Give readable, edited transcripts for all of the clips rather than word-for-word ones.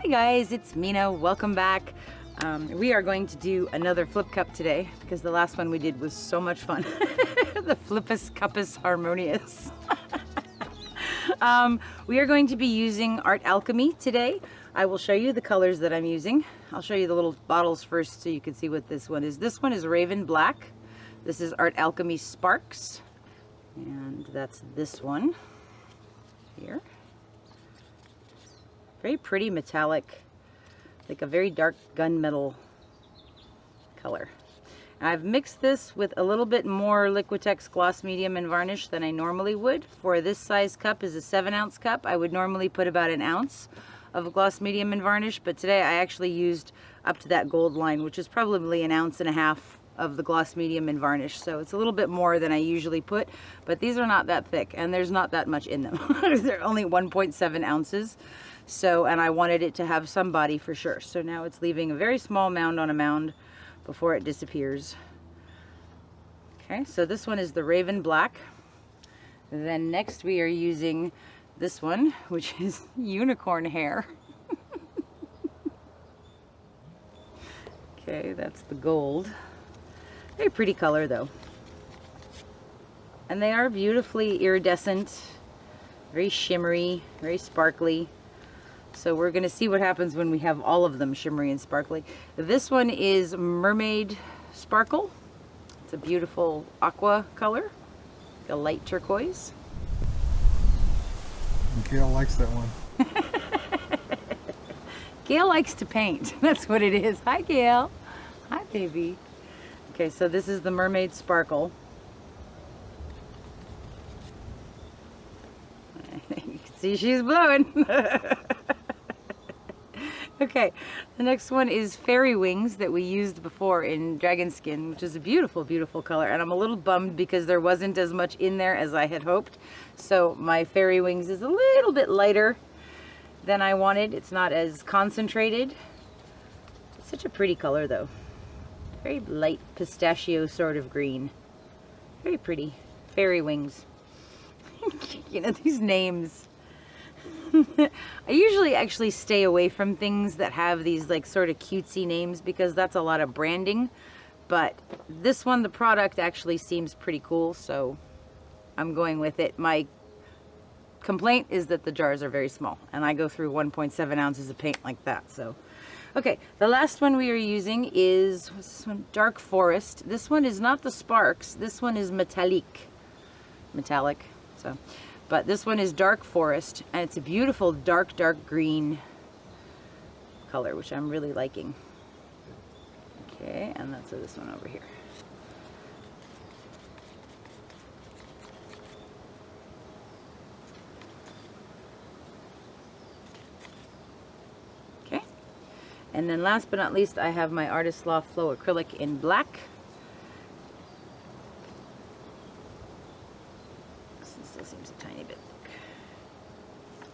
Hi guys, it's Mina. Welcome back. We are going to do another flip cup today because the last one we did was so much fun. The FlipCup Harmonious. We are going to be using Art Alchemy today. I will show you the colors that I'm using. I'll show you the little bottles first so you can see what this one is. This one is Raven Black. This is Art Alchemy Sparks. And that's this one here. Very pretty metallic, like a very dark gunmetal color. And I've mixed this with a little bit more Liquitex gloss medium and varnish than I normally would. For this size cup is a 7-ounce cup. I would normally put about an ounce of gloss medium and varnish, but today I actually used up to that gold line, which is probably an ounce and a half of the gloss medium and varnish. So it's a little bit more than I usually put, but these are not that thick and there's not that much in them. They're only 1.7 ounces. So, and I wanted it to have some body for sure. So now it's leaving a very small mound on a mound before it disappears. Okay, so this one is the Raven Black. Then next we are using this one, which is Unicorn Hair. Okay, that's the gold. Very pretty color though. And they are beautifully iridescent, very shimmery, very sparkly. So we're going to see what happens when we have all of them shimmery and sparkly. This one is Mermaid Sparkle. It's a beautiful aqua color, like a light turquoise. Gail likes that one. Gail likes to paint. That's what it is. Hi, Gail. Hi, baby. Okay, so this is the Mermaid Sparkle. You can see she's blowing. Okay, the next one is Fairy Wings that we used before in Dragon Skin, which is a beautiful, beautiful color. And I'm a little bummed because there wasn't as much in there as I had hoped. So my Fairy Wings is a little bit lighter than I wanted. It's not as concentrated. It's such a pretty color though. Very light pistachio sort of green. Very pretty. Fairy Wings. You know, these names. I usually actually stay away from things that have these like sort of cutesy names because that's a lot of branding. But this one, the product actually seems pretty cool, so I'm going with it. My complaint is that the jars are very small and I go through 1.7 ounces of paint like that. So, okay, the last one we are using is, what's this one? Dark Forest. This one is not the Sparks. This one is Metallique. Metallic. So. But this one is Dark Forest, and it's a beautiful dark, dark green color, which I'm really liking. Okay, and that's this one over here. Okay, and then last but not least, I have my Artist Loft Flow Acrylic in black. Seems a tiny bit thick.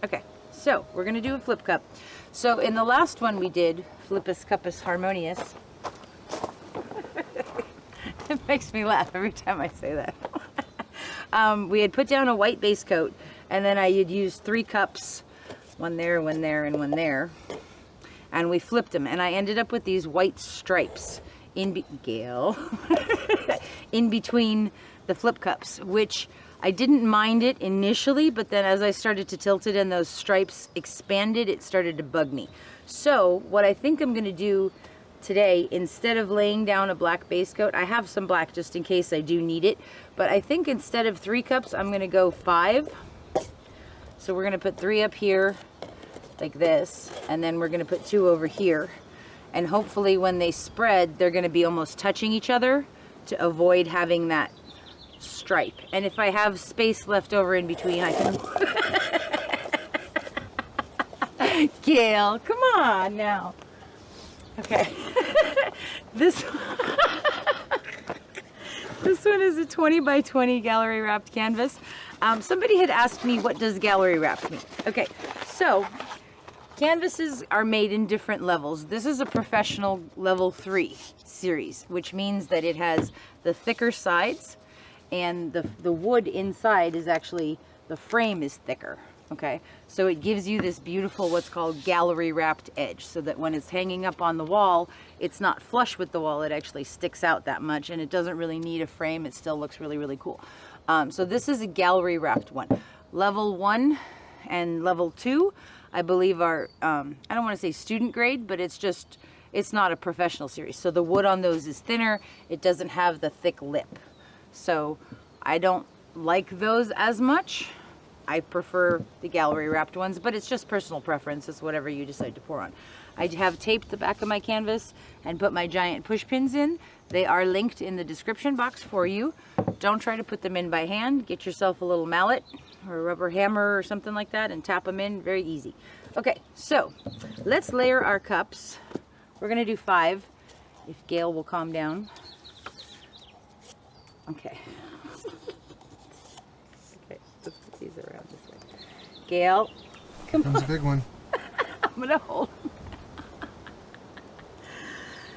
Okay, so we're gonna do a flip cup. So in the last one we did FlipCup Harmonious. It makes me laugh every time I say that. We had put down a white base coat, and then I had used 3 cups, one there, one there, and one there, and we flipped them, and I ended up with these white stripes in in between the flip cups, which I didn't mind it initially, but then as I started to tilt it and those stripes expanded, it started to bug me. So what I think I'm gonna do today, instead of laying down a black base coat, I have some black just in case I do need it, but I think instead of 3 cups, I'm gonna go 5. So we're gonna put 3 up here like this, and then we're gonna put 2 over here. And hopefully when they spread, they're gonna be almost touching each other to avoid having that stripe. And if I have space left over in between, I can Gail, come on now. Okay. This one is a 20 by 20 gallery wrapped canvas. Somebody had asked me, what does gallery wrapped mean? Okay, so canvases are made in different levels. This is a professional level 3 series, which means that it has the thicker sides, and the wood inside is actually, the frame is thicker. Okay, so it gives you this beautiful what's called gallery wrapped edge, so that when it's hanging up on the wall, it's not flush with the wall, it actually sticks out that much, and it doesn't really need a frame. It still looks really, really cool. So this is a gallery wrapped one. Level 1 and level 2, I believe are, I don't want to say student grade, but it's not a professional series. So the wood on those is thinner. It doesn't have the thick lip. So I don't like those as much. I prefer the gallery wrapped ones, but it's just personal preference. It's whatever you decide to pour on. I have taped the back of my canvas and put my giant push pins in. They are linked in the description box for you. Don't try to put them in by hand. Get yourself a little mallet or a rubber hammer or something like that and tap them in. Very easy. Okay, so let's layer our cups. We're gonna do 5, if Gail will calm down. Okay. Okay, let's put these around this way. Gail, come on. That's a big one. I'm gonna hold them.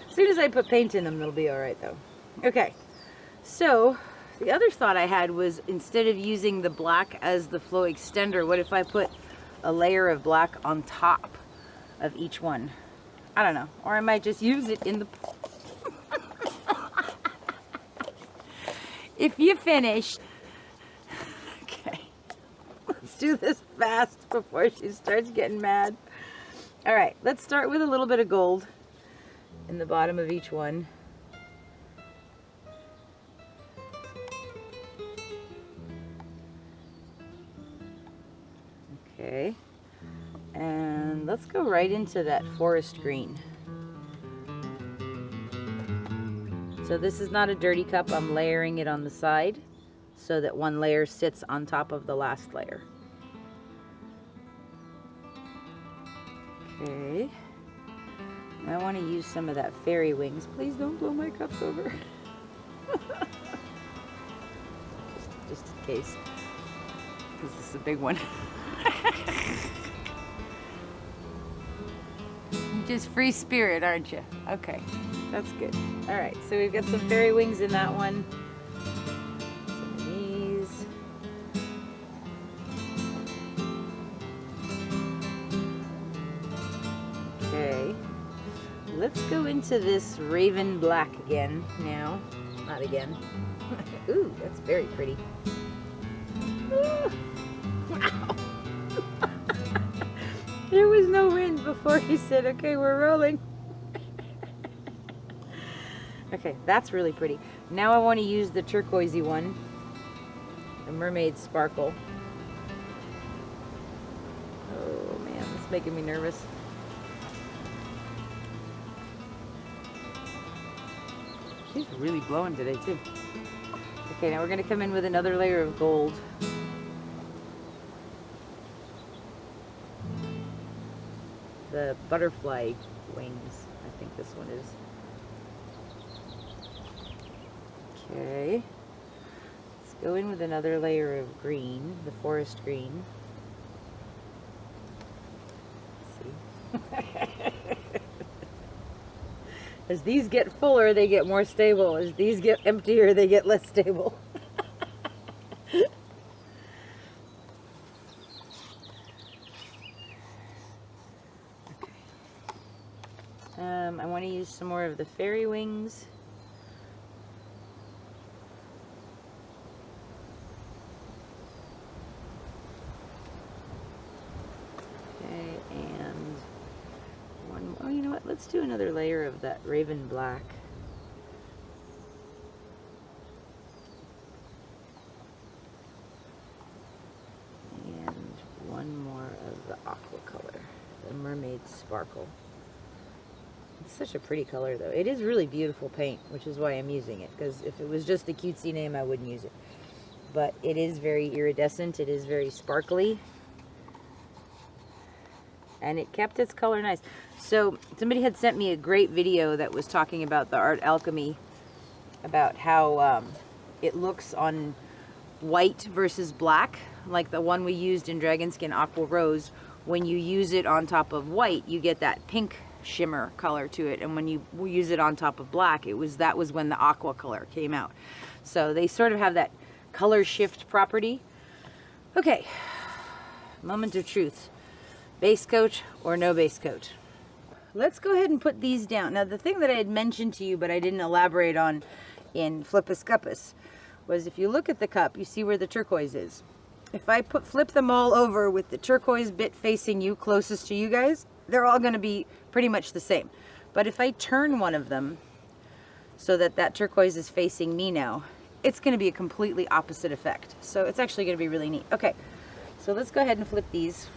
As soon as I put paint in them, they'll be all right though. Okay, so the other thought I had was, instead of using the black as the flow extender, what if I put a layer of black on top of each one? I don't know, or I might just use it in the if you finish. Okay, let's do this fast before she starts getting mad. All right, let's start with a little bit of gold in the bottom of each one. Okay, and let's go right into that forest green. So this is not a dirty cup. I'm layering it on the side so that one layer sits on top of the last layer. Okay, I want to use some of that fairy wings. Please don't blow my cups over. just in case, because this is a big one. Just free spirit, aren't you? Okay, that's good. All right, so we've got some fairy wings in that one. Some of these. Okay, let's go into this raven black again now. Not again. Ooh, that's very pretty. Ooh, wow. There was no wind before he said, okay, we're rolling. Okay, that's really pretty. Now I want to use the turquoisey one, the Mermaid Sparkle. Oh man, it's making me nervous. She's really blowing today too. Okay, now we're going to come in with another layer of gold. The butterfly wings, I think this one is. Okay, let's go in with another layer of green, the forest green. Let's see. As these get fuller, they get more stable. As these get emptier, they get less stable. I want to use some more of the fairy wings. Okay, and one, oh, you know what? Let's do another layer of that raven black. And one more of the aqua color, the Mermaid Sparkle. It's such a pretty color though. It is really beautiful paint, which is why I'm using it, because if it was just the cutesy name, I wouldn't use it. But it is very iridescent, it is very sparkly, and it kept its color nice. So somebody had sent me a great video that was talking about the Art Alchemy, about how it looks on white versus black, like the one we used in Dragon Skin Aqua Rose. When you use it on top of white, you get that pink shimmer color to it, and when you use it on top of black, that was when the aqua color came out. So they sort of have that color shift property. Okay, moment of truth. Base coat or no base coat. Let's go ahead and put these down. Now the thing that I had mentioned to you but I didn't elaborate on in Flippus was if you look at the cup, you see where the turquoise is. If I flip them all over with the turquoise bit facing you, closest to you guys, they're all going to be pretty much the same. But if I turn one of them so that that turquoise is facing me now, it's going to be a completely opposite effect. So it's actually going to be really neat. Okay, so let's go ahead and flip these.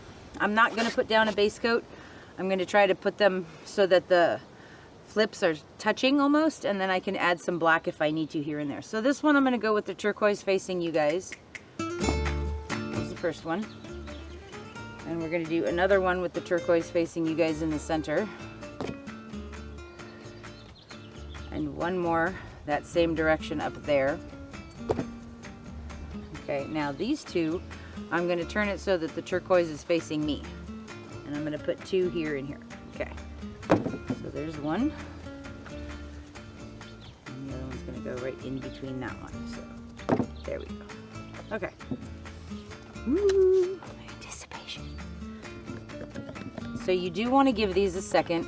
I'm not going to put down a base coat. I'm going to try to put them so that the flips are touching almost, and then I can add some black if I need to here and there. So this one I'm going to go with the turquoise facing you guys. Here's the first one. And we're going to do another one with the turquoise facing you guys in the center. And one more that same direction up there. Okay, now these two, I'm going to turn it so that the turquoise is facing me. And I'm going to put two here and here. Okay, so there's one. And the other one's going to go right in between that one. So there we go. Okay. Ooh, anticipation. So you do want to give these a second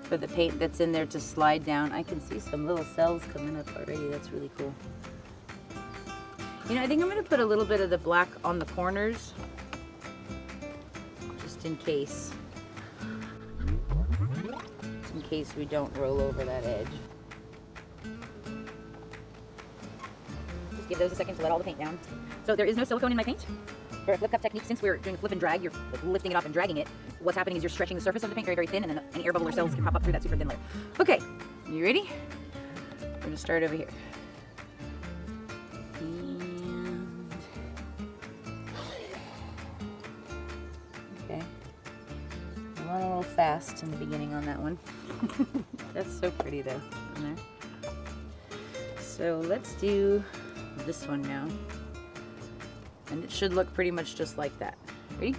for the paint that's in there to slide down. I can see some little cells coming up already. That's really cool. You know, I think I'm going to put a little bit of the black on the corners, just in case we don't roll over that edge. Just give those a second to let all the paint down. So there is no silicone in my paint. For a flip cup technique, since we're doing flip and drag, you're lifting it up and dragging it. What's happening is you're stretching the surface of the paint very, very thin, and then any air bubble or cells can pop up through that super thin layer. Okay, you ready? We're gonna start over here. And okay, I went a little fast in the beginning on that one. That's so pretty though, in there. So let's do this one now. And it should look pretty much just like that. Ready?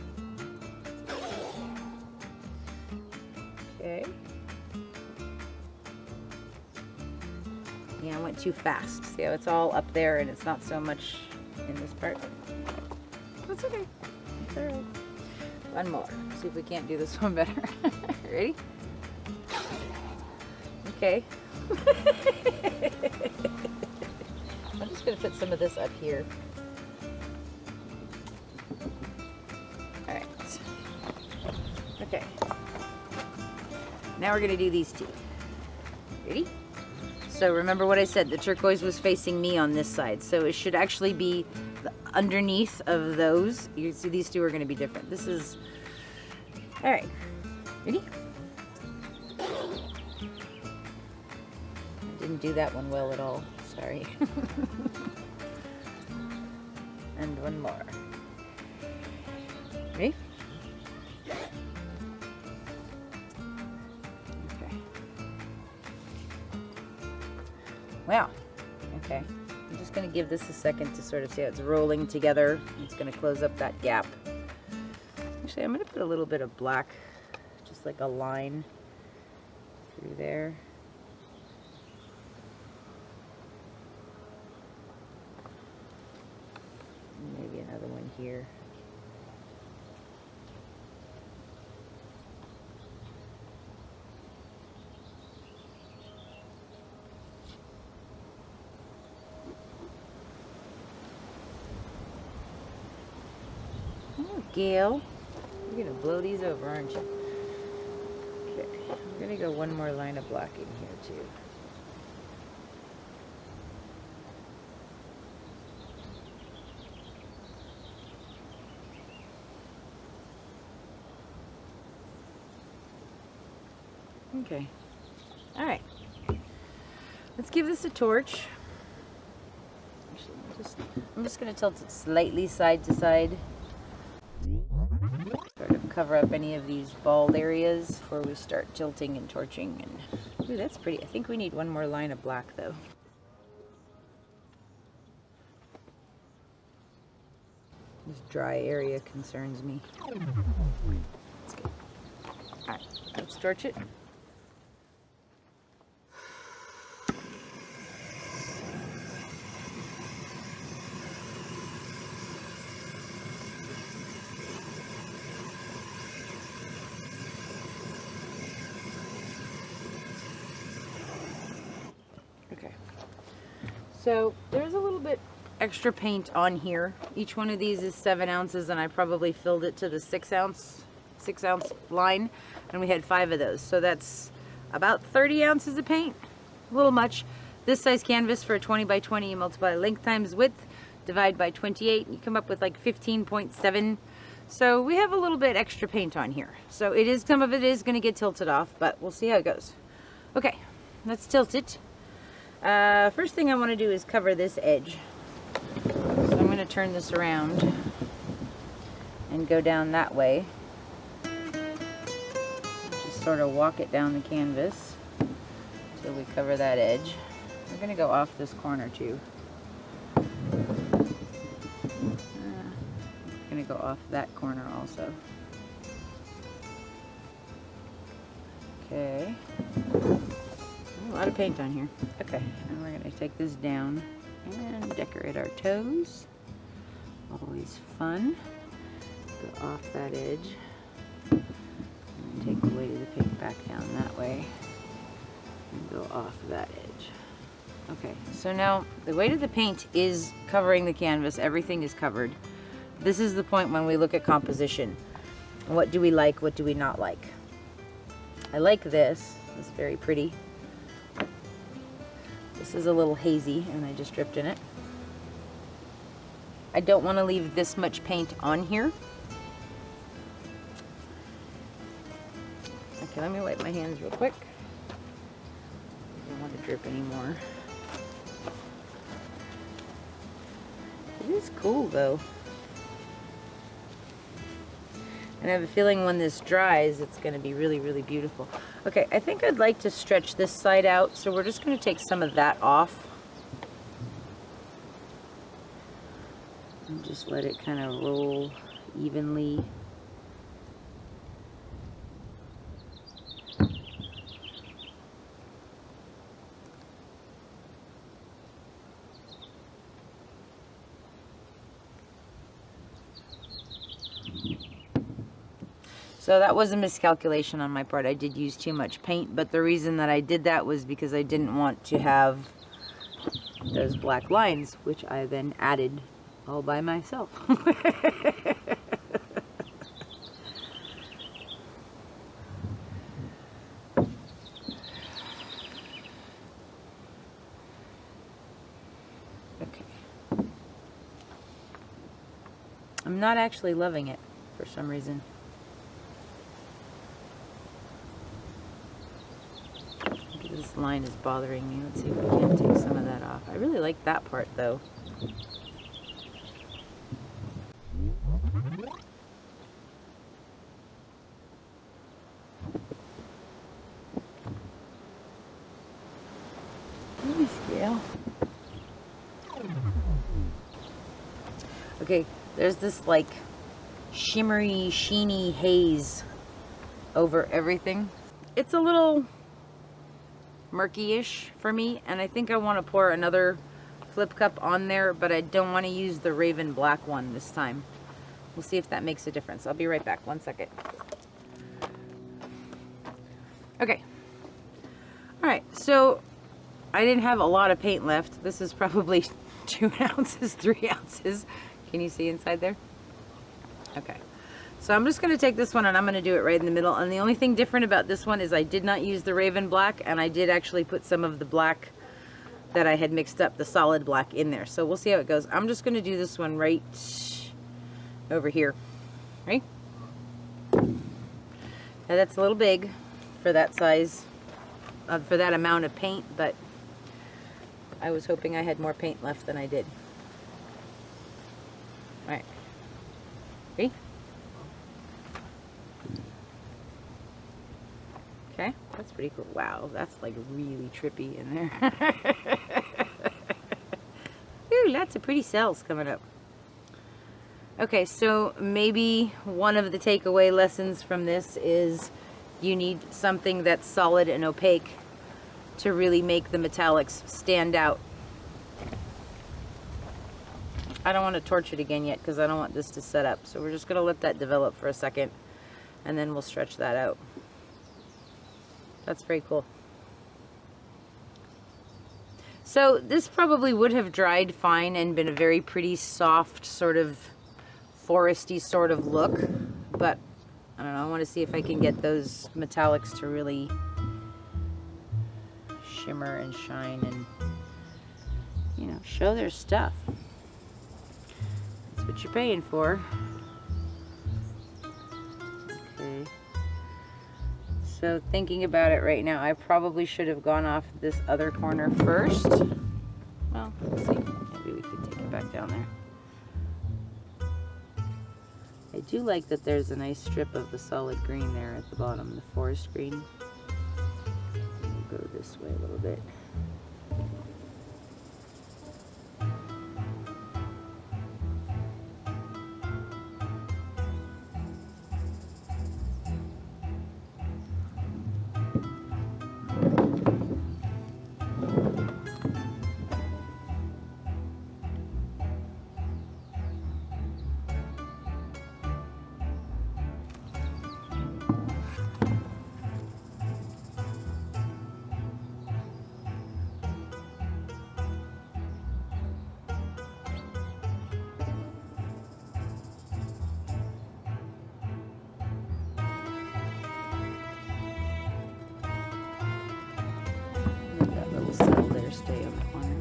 Okay. Yeah, I went too fast. See how it's all up there and it's not so much in this part? That's okay. It's all right. One more. See if we can't do this one better. Ready? Okay. I'm just going to put some of this up here. Okay, now we're going to do these two. Ready? So remember what I said, the turquoise was facing me on this side, so it should actually be underneath of those. You see these two are going to be different. This is, all right, ready? I didn't do that one well at all, sorry. And one more. Ready? Wow, okay. I'm just going to give this a second to sort of see how it's rolling together. It's going to close up that gap. Actually, I'm going to put a little bit of black, just like a line through there. Maybe another one here. Gail, you're gonna blow these over, aren't you? Okay, I'm gonna go one more line of black in here too. Okay, all right. Let's give this a torch. Actually, I'm just gonna tilt it slightly side to side. Sort of cover up any of these bald areas before we start tilting and torching. And ooh, that's pretty. I think we need one more line of black though. This dry area concerns me. That's good. All right, let's torch it. So there's a little bit extra paint on here. Each one of these is 7 ounces, and I probably filled it to the 6 ounce line, and we had 5 of those. So that's about 30 ounces of paint. A little much. This size canvas for a 20 by 20, you multiply length times width, divide by 28, and you come up with like 15.7. So we have a little bit extra paint on here. So it is, some of it is going to get tilted off, but we'll see how it goes. Okay, let's tilt it. First thing I want to do is cover this edge. So I'm going to turn this around and go down that way. Just sort of walk it down the canvas until we cover that edge. We're going to go off this corner too. Going to go off that corner also. Okay. A lot of paint on here. Okay, and we're going to take this down and decorate our toes. Always fun. Go off that edge. And take the weight of the paint back down that way. And go off that edge. Okay, so now the weight of the paint is covering the canvas. Everything is covered. This is the point when we look at composition. What do we like? What do we not like? I like this. It's very pretty. This is a little hazy, and I just dripped in it. I don't want to leave this much paint on here. Okay, let me wipe my hands real quick. I don't want to drip anymore. It is cool though. And I have a feeling when this dries, it's going to be really, really beautiful. Okay, I think I'd like to stretch this side out, so we're just going to take some of that off. And just let it kind of roll evenly. So that was a miscalculation on my part. I did use too much paint, but the reason that I did that was because I didn't want to have those black lines, which I then added all by myself. Okay. I'm not actually loving it for some reason. This line is bothering me. Let's see if we can take some of that off. I really like that part though. Let me scale. Okay, there's this like shimmery, sheeny haze over everything. It's a little murky-ish for me, and I think I want to pour another FlipCup on there, but I don't want to use the Raven Black one this time. We'll see if that makes a difference. I'll be right back. 1 second. Okay. Alright, so I didn't have a lot of paint left. This is probably 2 ounces, 3 ounces. Can you see inside there? Okay. So I'm just going to take this one and I'm going to do it right in the middle. And the only thing different about this one is I did not use the Raven Black, and I did actually put some of the black that I had mixed up, the solid black, in there. So we'll see how it goes. I'm just going to do this one right over here. Right? Now that's a little big for that size, for that amount of paint, but I was hoping I had more paint left than I did. Alright. Ready? Okay, that's pretty cool. Wow, that's like really trippy in there. Ooh, lots of pretty cells coming up. Okay, so maybe one of the takeaway lessons from this is you need something that's solid and opaque to really make the metallics stand out. I don't want to torch it again yet because I don't want this to set up. So we're just going to let that develop for a second, and then we'll stretch that out. That's very cool. So this probably would have dried fine and been a very pretty soft sort of foresty sort of look, but I don't know, I want to see if I can get those metallics to really shimmer and shine and, you know, show their stuff. That's what you're paying for. Okay. So thinking about it right now, I probably should have gone off this other corner first. Well, let's see. Maybe we could take it back down there. I do like that there's a nice strip of the solid green there at the bottom, the forest green. We'll go this way a little bit. Stay on the corner.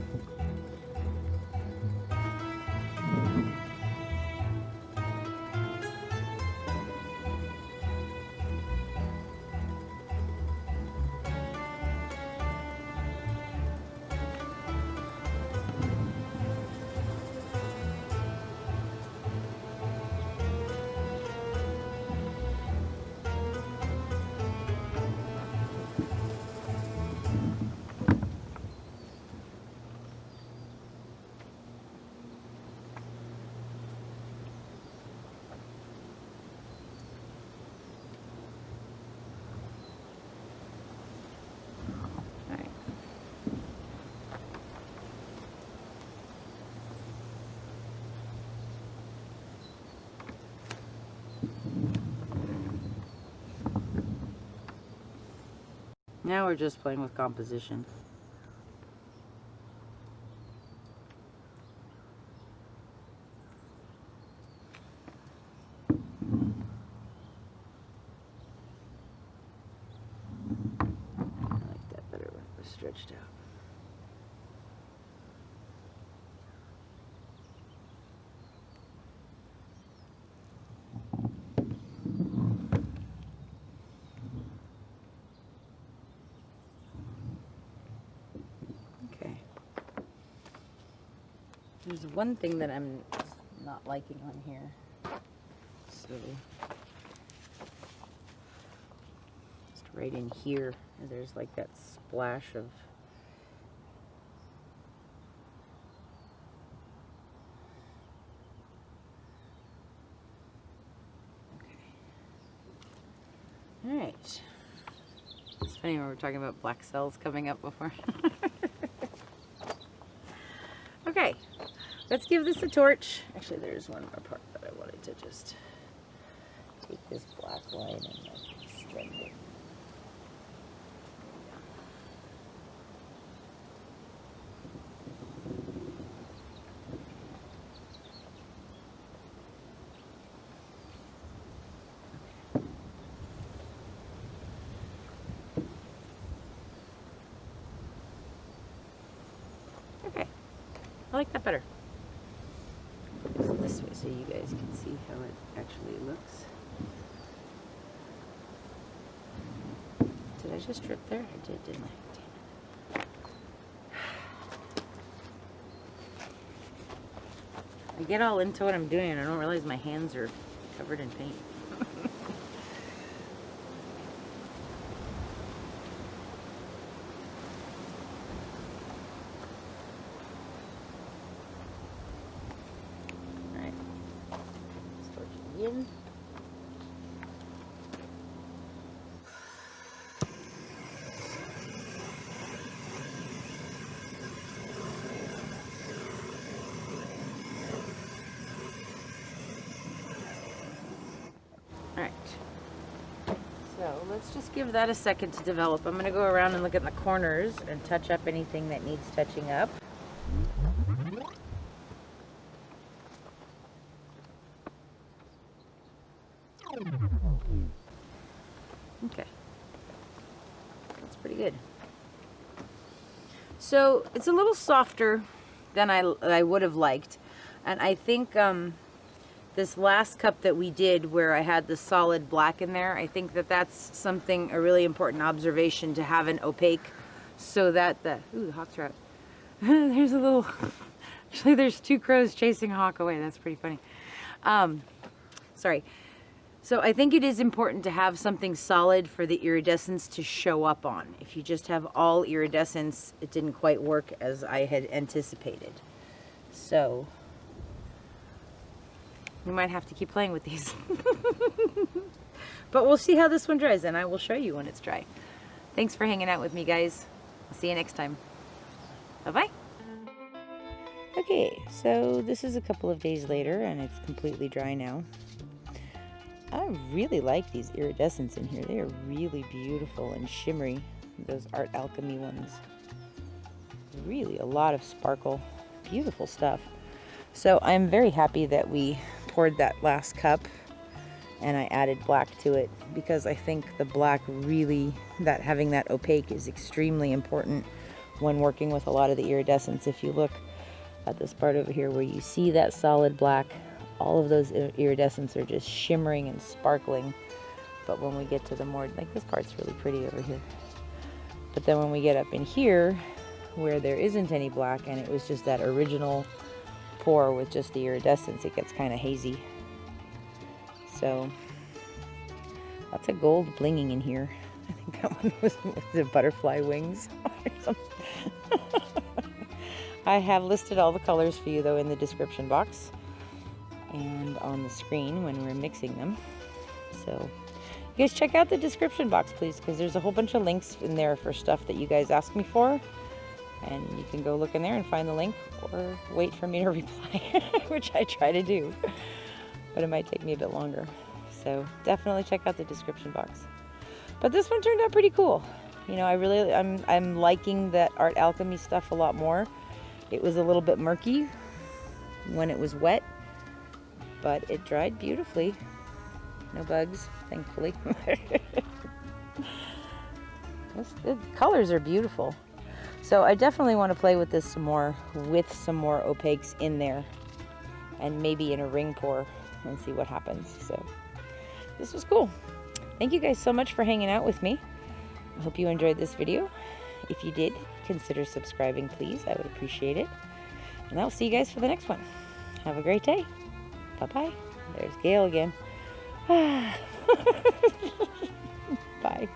Now we're just playing with composition. I like that better when it was stretched out. There's one thing that I'm not liking on here. So, just right in here, there's like that splash of okay. All right. It's funny when we're talking about black cells coming up before. Okay. Let's give this a torch. Actually, there's one more part that I wanted to just take this black line and like extend it. Okay, I like that better. This way so you guys can see how it actually looks. Did I just drip there? I did, didn't I? Damn it. I get all into what I'm doing and I don't realize my hands are covered in paint. In. All right, so let's let's just give that a second to develop. I'm going to go around and look at the corners and touch up anything that needs touching up. Okay, that's pretty good. So it's a little softer than I would have liked, and I think this last cup that we did where I had the solid black in there, I think that that's something, a really important observation, to have an opaque, so that the, ooh, the hawks are out. There's a little, actually there's two crows chasing a hawk away. That's pretty funny. Sorry. So I think it is important to have something solid for the iridescence to show up on. If you just have all iridescence, it didn't quite work as I had anticipated. So we might have to keep playing with these. But we'll see how this one dries, and I will show you when it's dry. Thanks for hanging out with me, guys. I'll see you next time. Bye-bye. Okay, so this is a couple of days later, and it's completely dry now. I really like these iridescents in here. They are really beautiful and shimmery, those Art Alchemy ones. Really a lot of sparkle. Beautiful stuff. So I'm very happy that we poured that last cup and I added black to it, because I think the black really, that having that opaque is extremely important when working with a lot of the iridescents. If you look at this part over here where you see that solid black, all of those iridescents are just shimmering and sparkling. But when we get to the more, like this part's really pretty over here. But then when we get up in here where there isn't any black and it was just that original pour with just the iridescence, it gets kind of hazy. So lots of gold blinging in here. I think that one was the butterfly wings or something. I have listed all the colors for you though in the description box and on the screen when we're mixing them. So you guys check out the description box, please, because there's a whole bunch of links in there for stuff that you guys ask me for, and you can go look in there and find the link, or wait for me to reply, which I try to do, but it might take me a bit longer. So definitely check out the description box. But this one turned out pretty cool. You know, I'm liking that Art Alchemy stuff a lot more. It was a little bit murky when it was wet, but it dried beautifully. No bugs, thankfully. The colors are beautiful. So I definitely want to play with this some more, with some more opaques in there, and maybe in a ring pour and see what happens. So this was cool. Thank you guys so much for hanging out with me. I hope you enjoyed this video. If you did, consider subscribing, please. I would appreciate it. And I'll see you guys for the next one. Have a great day. Bye-bye. There's Gail again. Bye.